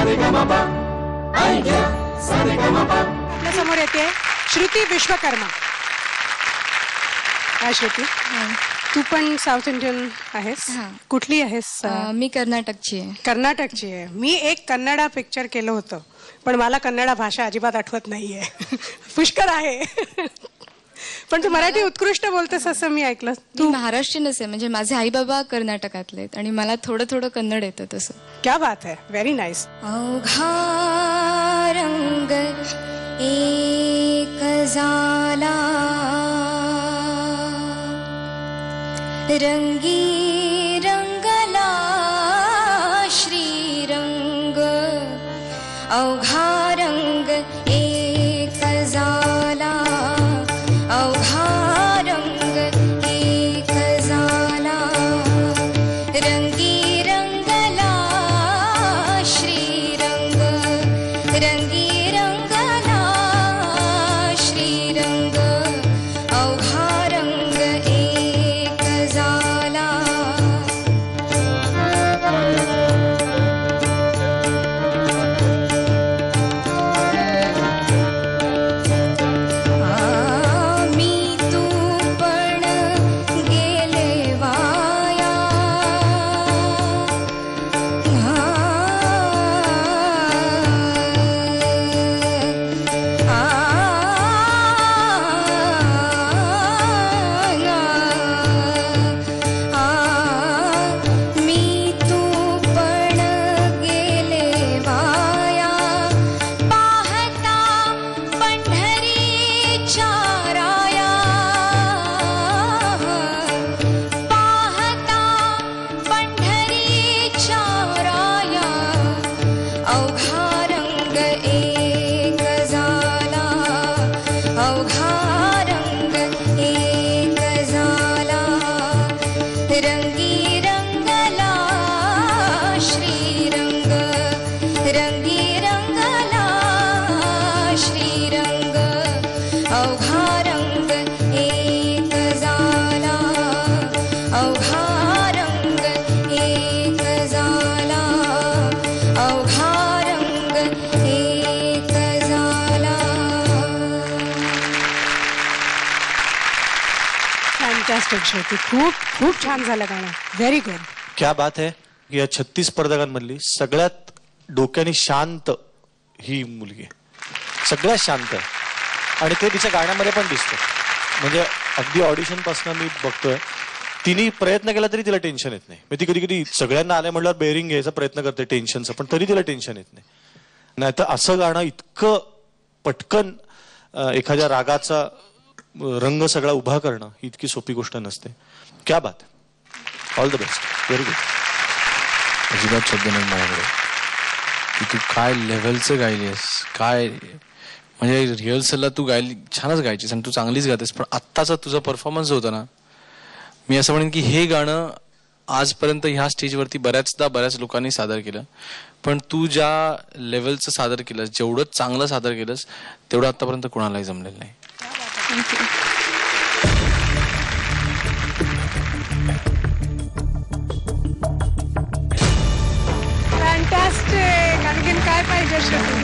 आपल्या समोर येते श्रुती विश्वकर्मा. काय श्रुती, तू पण साऊथ इंडियन आहेस? कुठली आहेस? मी कर्नाटकची आहे. कर्नाटकची आहे. मी एक कन्नडा पिक्चर केलं होतं, पण मला कन्नडा भाषा अजिबात आठवत नाहीये. पुष्कर आहे. पण तू मराठी उत्कृष्ट बोलतेस असं मी ऐकलं. तू महाराष्ट्रीयनच आहे, म्हणजे माझे आई बाबा कर्नाटकातले आहेत आणि मला थोडं थोडं कन्नड येतं तसं. क्या बात है, व्हेरी नाईस. अवघा रंग एक झाला, रंगी रंगला श्रीरंग. अवघा रंग एक झाला, अवघा रंग एक झाला, रंगी रंगला श्रीरंग. रंगी रंगला श्रीरंग, अवघा रंग एक झाला. मी तू पण गेले वाया, मी तू पण गेले वाया, पाहता पंढरीच्या राया, पाहता पंढरीच्या राया. अवघा रंग एक झाला, अवघा रंग एक झाला, रंगी रंगला श्रीरंग. रंगी रंगला श्रीरंग, अवघा रंग एक झाला, अवघा रंग एक झाला, अवघा रंग एक झाला. फॅन्टॅस्टिक श्रुती, खूप खूप छान झालं गाणं. Very good. क्या बात है. या 36 स्पर्धकांमधली सगळ्यात डोक्याने शांत ही मुलगी आहे. सगळ्यात शांत आहे आणि ते तिच्या गाण्यामध्ये पण दिसतं. म्हणजे अगदी ऑडिशन पासून मी बघतोय, तिने प्रयत्न केला तरी तिला टेन्शन येत नाही. ती कधी कधी सगळ्यांना आल्या म्हटल्यावर बेरिंग घ्यायचा प्रयत्न करते टेन्शनचा, पण तरी तिला टेन्शन येत नाही. नाहीतर असं गाणं इतकं पटकन एखाद्या रागाचा रंग सगळा उभा करणं ही इतकी सोपी गोष्ट नसते. क्या बात. All the best. Very good. अजिबात शब्द नाही माझ्याकडे की तू काय लेव्हलचं गायलीस. काय म्हणजे रिहर्सलला तू गायली, छानच गायचीस आणि तू चांगलीच गातेस, पण आत्ताचा तुझा परफॉर्मन्स होता ना, मी असं म्हणेन की हे गाणं आजपर्यंत ह्या स्टेजवरती बऱ्याच लोकांनी सादर केलं, पण तू ज्या लेवलचं सादर केलंस, जेवढं चांगलं सादर केलंस, तेवढं आतापर्यंत कोणालाही जमलेलं नाही. फॅन्टॅस्टिक. आणखीन काय पाहिजे श्रुती?